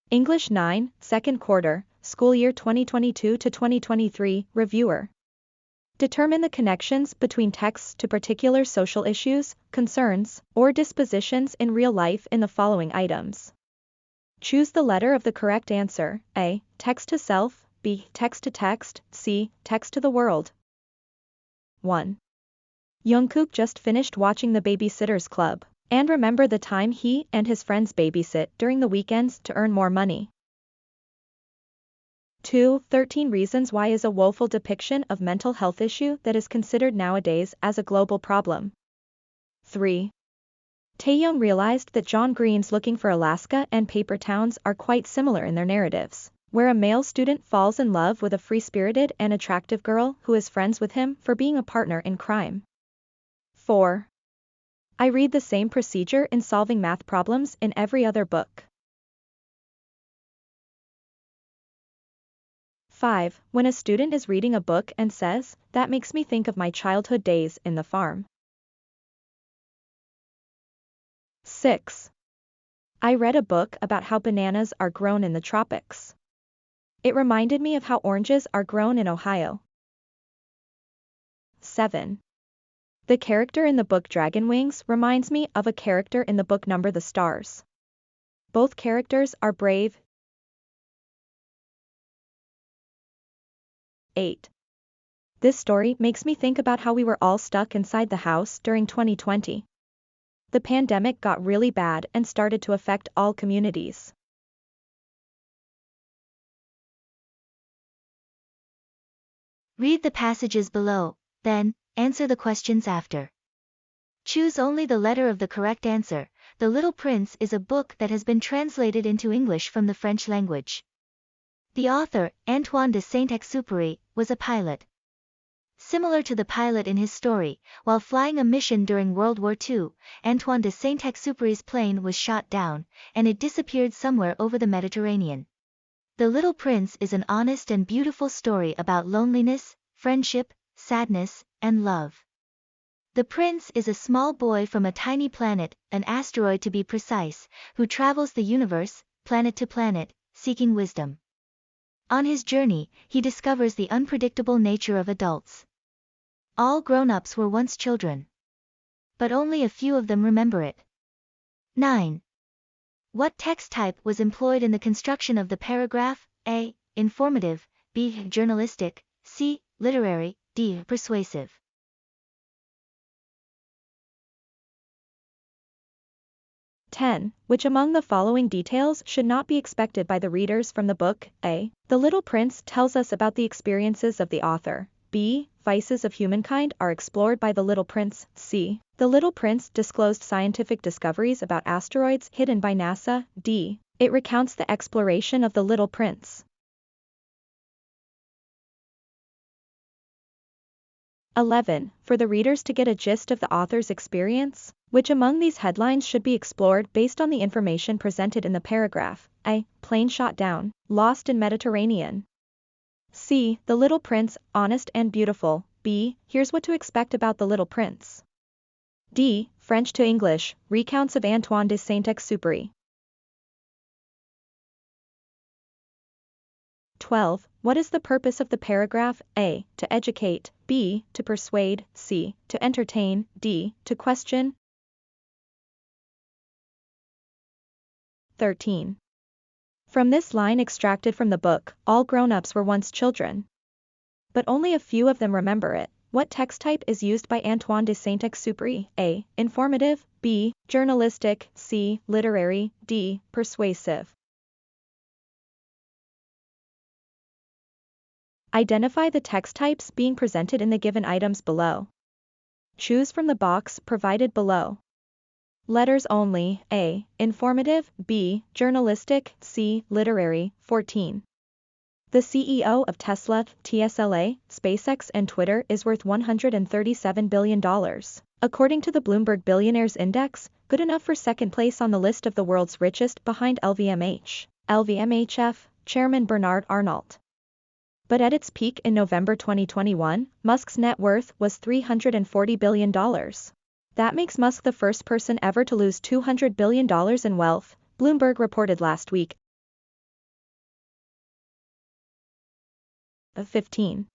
English 9, second quarter, school year 2022 to 2023, reviewer. Determine the connections between texts to particular social issues, concerns, or dispositions in real life in the following items. Choose the letter of the correct answer. A. Text to self. B. Text to text. C. Text to the world. 1. Jungkook just finished watching The Babysitter's Club, and remember the time he and his friends babysit during the weekends to earn more money. 2. 13 Reasons Why is a woeful depiction of mental health issue that is considered nowadays as a global problem. 3. Taehyung realized that John Green's Looking for Alaska and Paper Towns are quite similar in their narratives, where a male student falls in love with a free-spirited and attractive girl who is friends with him for being a partner in crime. 4. I read the same procedure in solving math problems in every other book. 5. When a student is reading a book and says, "That makes me think of my childhood days in the farm." 6. I read a book about how bananas are grown in the tropics. It reminded me of how oranges are grown in Ohio. 7. The character in the book Dragon Wings reminds me of a character in the book Number the Stars. Both characters are brave. 8. This story makes me think about how we were all stuck inside the house during 2020. The pandemic got really bad and started to affect all communities. Read the passages below, then, answer the questions after. Choose only the letter of the correct answer. The Little Prince is a book that has been translated into English from the French language. The author, Antoine de Saint-Exupéry, was a pilot. Similar to the pilot in his story, while flying a mission during World War II, Antoine de Saint-Exupéry's plane was shot down, and it disappeared somewhere over the Mediterranean. The Little Prince is an honest and beautiful story about loneliness, friendship, sadness, and love. The prince is a small boy from a tiny planet, an asteroid to be precise, who travels the universe, planet to planet, seeking wisdom. On his journey, he discovers the unpredictable nature of adults. All grown-ups were once children. But only a few of them remember it. 9. What text type was employed in the construction of the paragraph? A. Informative. B. Journalistic. C. Literary. D. Persuasive. 10. Which among the following details should not be expected by the readers from the book? A. The Little Prince tells us about the experiences of the author. B. Vices of humankind are explored by the Little Prince. C. The Little Prince disclosed scientific discoveries about asteroids hidden by NASA. D. It recounts the exploration of the Little Prince. 11. For the readers to get a gist of the author's experience, which among these headlines should be explored based on the information presented in the paragraph? A. Plane shot down, lost in Mediterranean. C. The Little Prince, honest and beautiful. B. Here's what to expect about the Little Prince. D. French to English, recounts of Antoine de Saint-Exupéry. 12. What is the purpose of the paragraph? A. To educate. B. To persuade. C. To entertain. D. To question. 13. From this line extracted from the book, all grown-ups were once children. But only a few of them remember it. What text type is used by Antoine de Saint-Exupéry? A. Informative. B. Journalistic. C. Literary. D. Persuasive. Identify the text types being presented in the given items below. Choose from the box provided below. Letters only. A. Informative. B. Journalistic. C. Literary. 14. The CEO of Tesla, TSLA, SpaceX and Twitter is worth $137 billion. According to the Bloomberg Billionaires Index, good enough for second place on the list of the world's richest behind LVMH, Chairman Bernard Arnault. But at its peak in November 2021, Musk's net worth was $340 billion. That makes Musk the first person ever to lose $200 billion in wealth, Bloomberg reported last week. 15.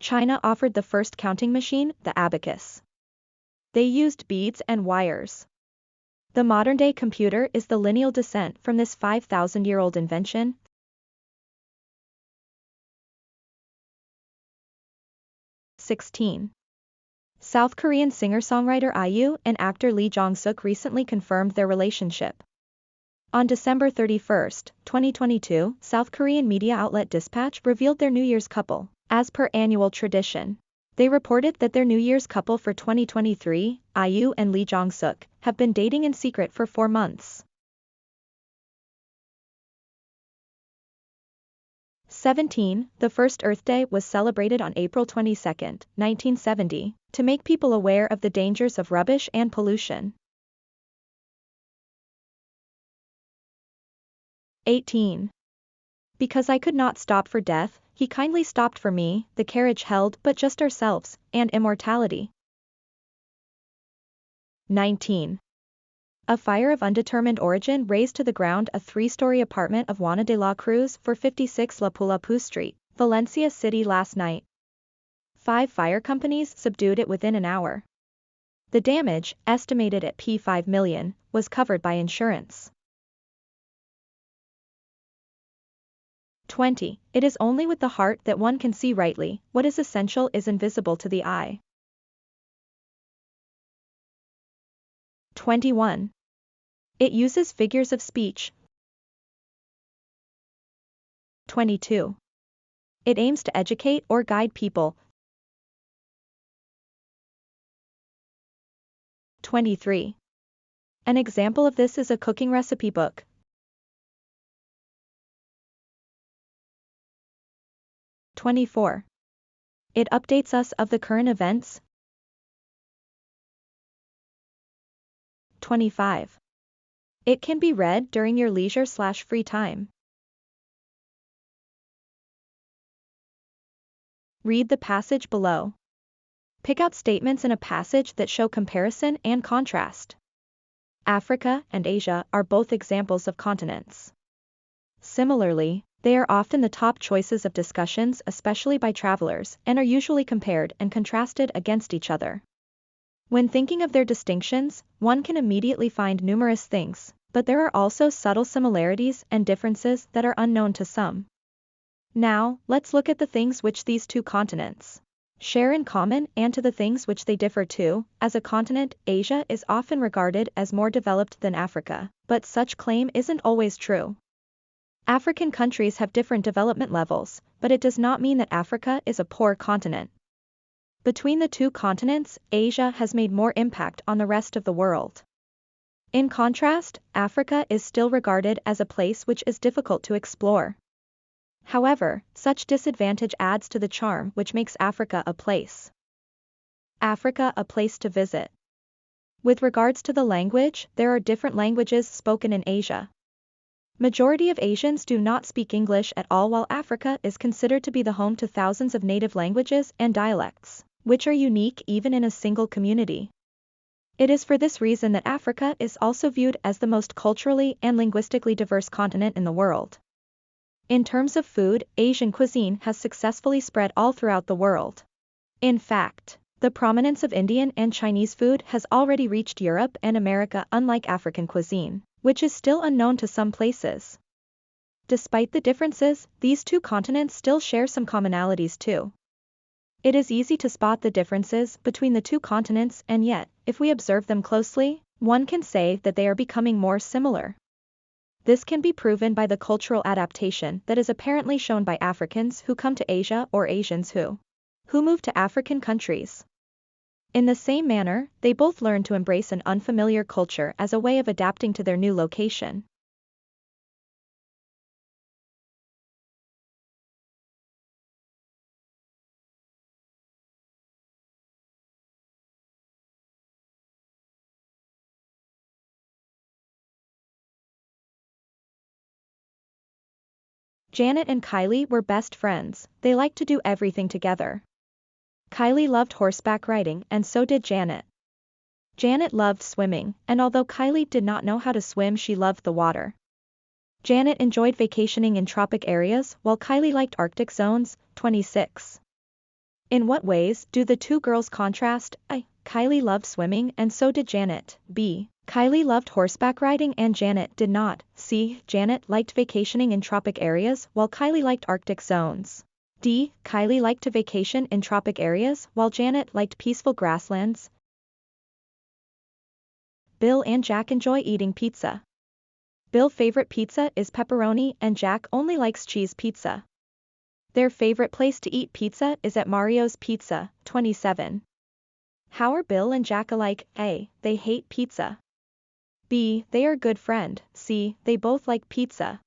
China offered the first counting machine, the abacus. They used beads and wires. The modern-day computer is the lineal descent from this 5,000-year-old invention. 16. South Korean singer-songwriter IU and actor Lee Jong-suk recently confirmed their relationship. On December 31, 2022, South Korean media outlet Dispatch revealed their New Year's couple. As per annual tradition, they reported that their New Year's couple for 2023, IU and Lee Jong-suk, have been dating in secret for 4 months. 17. The first Earth Day was celebrated on April 22, 1970, to make people aware of the dangers of rubbish and pollution. 18. Because I could not stop for death, he kindly stopped for me, the carriage held but just ourselves, and immortality. 19. A fire of undetermined origin razed to the ground a 3-story apartment of Juana de la Cruz for 56 Lapu-Lapu Street, Valencia City last night. 5 fire companies subdued it within an hour. The damage, estimated at $5 million, was covered by insurance. 20. It is only with the heart that one can see rightly. What is essential is invisible to the eye. 21. It uses figures of speech. 22. It aims to educate or guide people. 23. An example of this is a cooking recipe book. 24. It updates us of the current events. 25. It can be read during your leisure/free time. Read the passage below. Pick out statements in a passage that show comparison and contrast. Africa and Asia are both examples of continents. Similarly, they are often the top choices of discussions, especially by travelers, and are usually compared and contrasted against each other. When thinking of their distinctions, one can immediately find numerous things, but there are also subtle similarities and differences that are unknown to some. Now, let's look at the things which these two continents share in common and to the things which they differ too. As a continent, Asia is often regarded as more developed than Africa, but such claim isn't always true. African countries have different development levels, but it does not mean that Africa is a poor continent. Between the two continents, Asia has made more impact on the rest of the world. In contrast, Africa is still regarded as a place which is difficult to explore. However, such disadvantage adds to the charm which makes Africa a place. Africa a place to visit. With regards to the language, there are different languages spoken in Asia. Majority of Asians do not speak English at all, while Africa is considered to be the home to thousands of native languages and dialects, which are unique even in a single community. It is for this reason that Africa is also viewed as the most culturally and linguistically diverse continent in the world. In terms of food, Asian cuisine has successfully spread all throughout the world. In fact, the prominence of Indian and Chinese food has already reached Europe and America, unlike African cuisine, which is still unknown to some places. Despite the differences, these two continents still share some commonalities too. It is easy to spot the differences between the two continents, and yet, if we observe them closely, one can say that they are becoming more similar. This can be proven by the cultural adaptation that is apparently shown by Africans who come to Asia or Asians who move to African countries. In the same manner, they both learn to embrace an unfamiliar culture as a way of adapting to their new location. Janet and Kylie were best friends. They liked to do everything together. Kylie loved horseback riding, and so did Janet. Janet loved swimming, and although Kylie did not know how to swim, she loved the water. Janet enjoyed vacationing in tropic areas while Kylie liked Arctic zones. 26. In what ways do the two girls contrast? A. Kylie loved swimming and so did Janet. B. Kylie loved horseback riding and Janet did not. C. Janet liked vacationing in tropic areas while Kylie liked Arctic zones. D. Kylie liked to vacation in tropic areas while Janet liked peaceful grasslands. Bill and Jack enjoy eating pizza. Bill's favorite pizza is pepperoni and Jack only likes cheese pizza. Their favorite place to eat pizza is at Mario's Pizza. 27. How are Bill and Jack alike? A. They hate pizza. B. They are good friend. C. They both like pizza.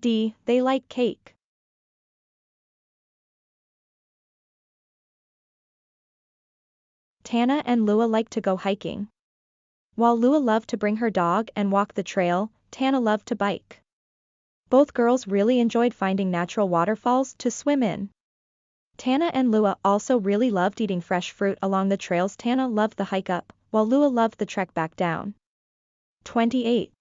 D. They like cake. Tana and Lua like to go hiking. While Lua loved to bring her dog and walk the trail, Tana loved to bike. Both girls really enjoyed finding natural waterfalls to swim in. Tana and Lua also really loved eating fresh fruit along the trails. Tana loved the hike up, while Lua loved the trek back down. 28.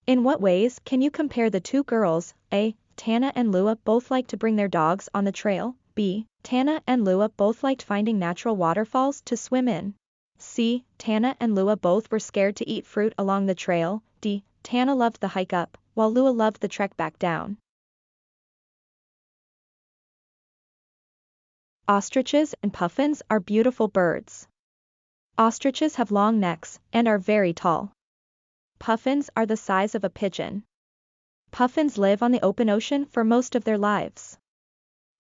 In what ways can you compare the two girls? A. Tana and Lua both liked to bring their dogs on the trail. B. Tana and Lua both liked finding natural waterfalls to swim in. C. Tana and Lua both were scared to eat fruit along the trail. D. Tana loved the hike up, while Lua loved the trek back down. Ostriches and puffins are beautiful birds. Ostriches have long necks and are very tall. Puffins are the size of a pigeon. Puffins live on the open ocean for most of their lives.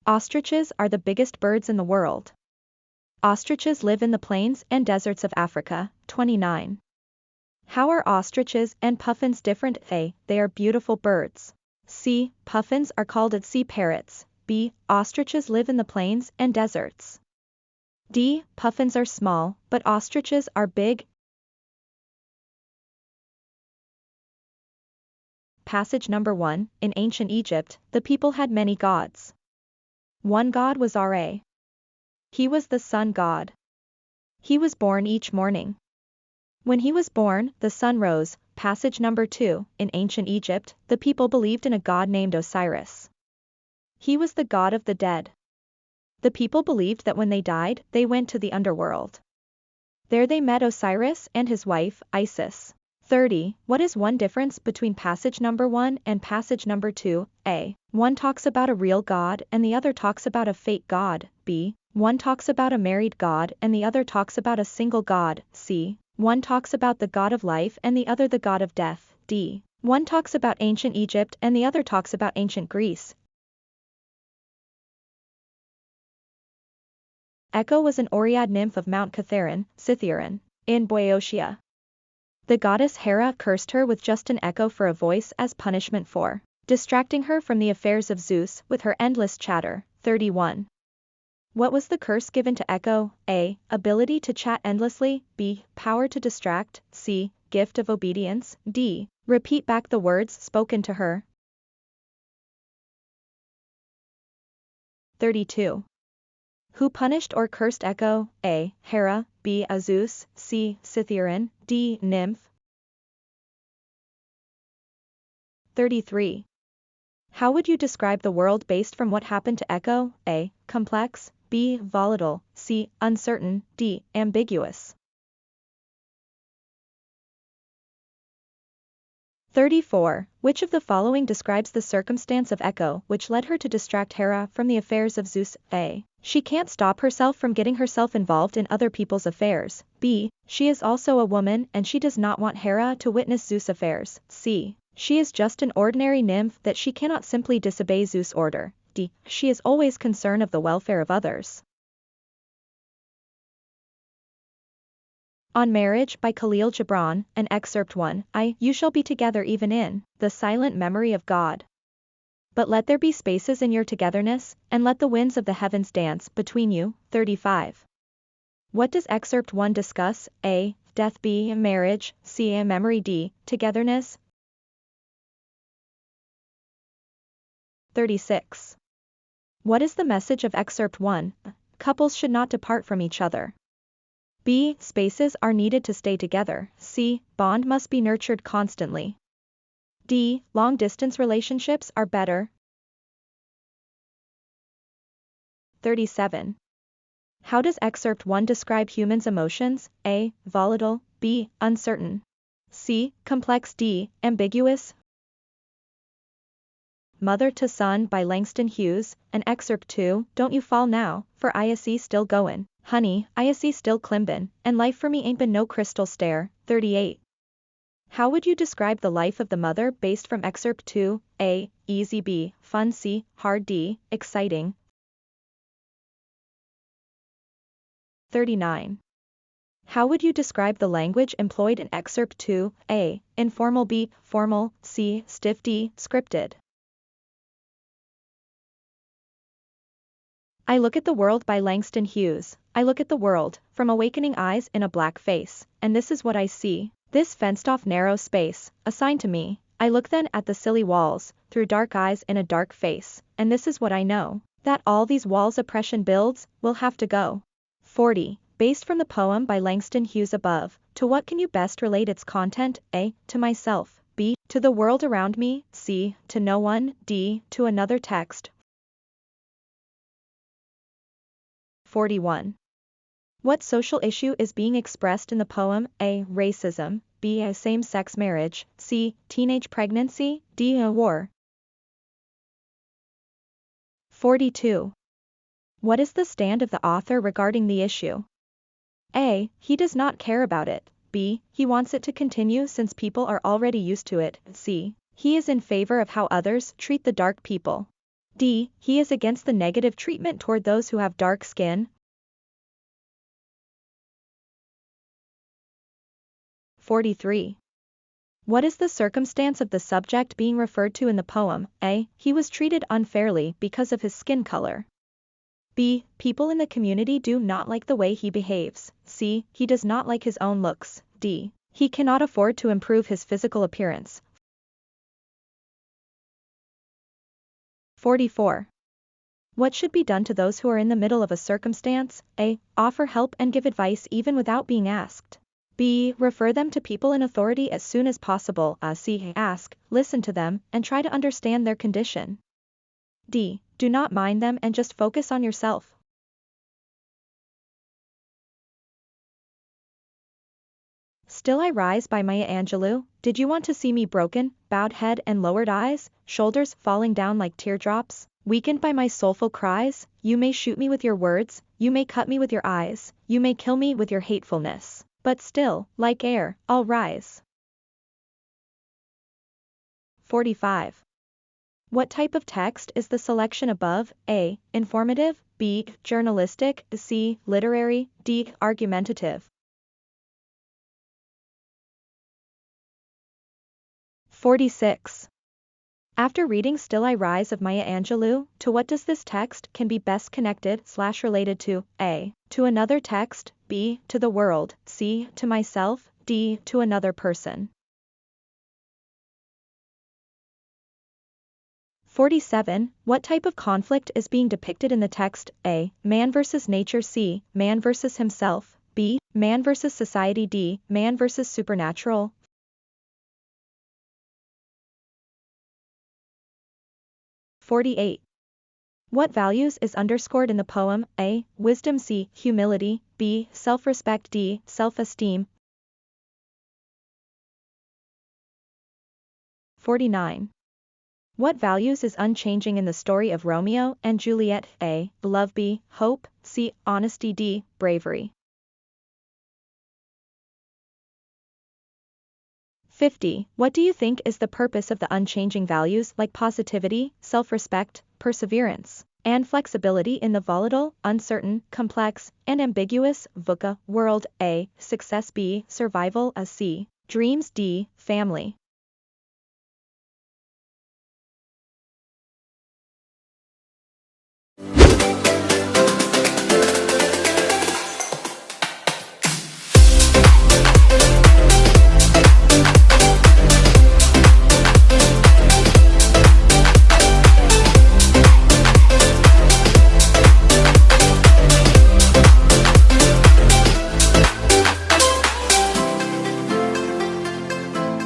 Ostriches are the biggest birds in the world. Ostriches live in the plains and deserts of Africa. 29. How are ostriches and puffins different? A. They are beautiful birds. C. Puffins are called at-sea parrots. B. Ostriches live in the plains and deserts. D. Puffins are small, but ostriches are big. Passage number 1. In ancient Egypt, the people had many gods. One god was Ra. He was the sun god. He was born each morning. When he was born, the sun rose. Passage number 2. In ancient Egypt, the people believed in a god named Osiris. He was the god of the dead. The people believed that when they died, they went to the underworld. There they met Osiris and his wife, Isis. 30. What is one difference between passage number 1 and passage number 2? A. One talks about a real god and the other talks about a fake god. B. One talks about a married god and the other talks about a single god. C. One talks about the god of life and the other the god of death. D. One talks about ancient Egypt and the other talks about ancient Greece. Echo was an Oread nymph of Mount Kithaeron, Scythian, in Boeotia. The goddess Hera cursed her with just an echo for a voice as punishment for distracting her from the affairs of Zeus with her endless chatter. 31. What was the curse given to Echo? A. Ability to chat endlessly. B. Power to distract. C. Gift of obedience. D. Repeat back the words spoken to her. 32. Who punished or cursed Echo? A. Hera. B. Zeus. C. Scythian. D. Nymph. 33. How would you describe the world based from what happened to Echo? A. Complex. B. Volatile. C. Uncertain. D. Ambiguous. 34. Which of the following describes the circumstance of Echo which led her to distract Hera from the affairs of Zeus? A. She can't stop herself from getting herself involved in other people's affairs. B. She is also a woman and she does not want Hera to witness Zeus' affairs. C. She is just an ordinary nymph that she cannot simply disobey Zeus' order. D. She is always concerned of the welfare of others. On Marriage by Khalil Gibran, an excerpt 1. You shall be together even in the silent memory of God. But let there be spaces in your togetherness, and let the winds of the heavens dance between you. 35. What does excerpt 1 discuss? A. Death. B. Marriage. C. Memory. D. Togetherness. 36. What is the message of excerpt 1? Couples should not depart from each other. B. Spaces are needed to stay together. C. Bond must be nurtured constantly. D. Long-distance relationships are better. 37. How does excerpt 1 describe humans' emotions? A. Volatile. B. Uncertain. C. Complex. D. Ambiguous. Mother to Son by Langston Hughes, and excerpt 2, Don't You Fall Now, for I see still goin', honey, I see still climbin', and life for me ain't been no crystal stair. 38. How would you describe the life of the mother based from excerpt 2? A. Easy. B. Fun. C. Hard. D. Exciting. 39. How would you describe the language employed in excerpt 2? A. Informal. B. Formal. C. Stiff. D. Scripted. I Look at the World by Langston Hughes. I look at the world, from awakening eyes in a black face, and this is what I see. This fenced-off narrow space, assigned to me. I look then at the silly walls, through dark eyes in a dark face, and this is what I know. That all these walls oppression builds, will have to go. 40. Based from the poem by Langston Hughes above, to what can you best relate its content? A. To myself. B. To the world around me. C. To no one. D. To another text. 41. What social issue is being expressed in the poem? A. Racism. B. Same-sex marriage. C. Teenage pregnancy. D. War. 42. What is the stand of the author regarding the issue? A. He does not care about it. B. He wants it to continue since people are already used to it. C. He is in favor of how others treat the dark people. D. He is against the negative treatment toward those who have dark skin. 43. What is the circumstance of the subject being referred to in the poem? A. He was treated unfairly because of his skin color. B. People in the community do not like the way he behaves. C. He does not like his own looks. D. He cannot afford to improve his physical appearance. 44. What should be done to those who are in the middle of a circumstance? A. Offer help and give advice even without being asked. B. Refer them to people in authority as soon as possible. C. Ask, listen to them, and try to understand their condition. D. Do not mind them and just focus on yourself. Still I Rise by Maya Angelou. Did you want to see me broken, bowed head and lowered eyes, shoulders falling down like teardrops, weakened by my soulful cries? You may shoot me with your words, you may cut me with your eyes, you may kill me with your hatefulness, but still, like air, I'll rise. 45. What type of text is the selection above? A. Informative. B. Journalistic. C. Literary. D. Argumentative. 46. After reading Still I Rise of Maya Angelou, to what does this text can be best connected/related to? A. To another text. B. To the world. C. To myself. D. To another person. 47. What type of conflict is being depicted in the text? A. Man versus nature. C. Man versus himself. B. Man versus society. D. Man versus supernatural. 48. What values is underscored in the poem? A. Wisdom. C. Humility. B. Self-respect. D. Self-esteem. 49. What values is unchanging in the story of Romeo and Juliet? A. Love. B. Hope. C. Honesty. D. Bravery. 50. What do you think is the purpose of the unchanging values like positivity, self-respect, perseverance, and flexibility in the volatile, uncertain, complex, and ambiguous VUCA world? A. Success. B. Survival. C. Dreams. D. Family.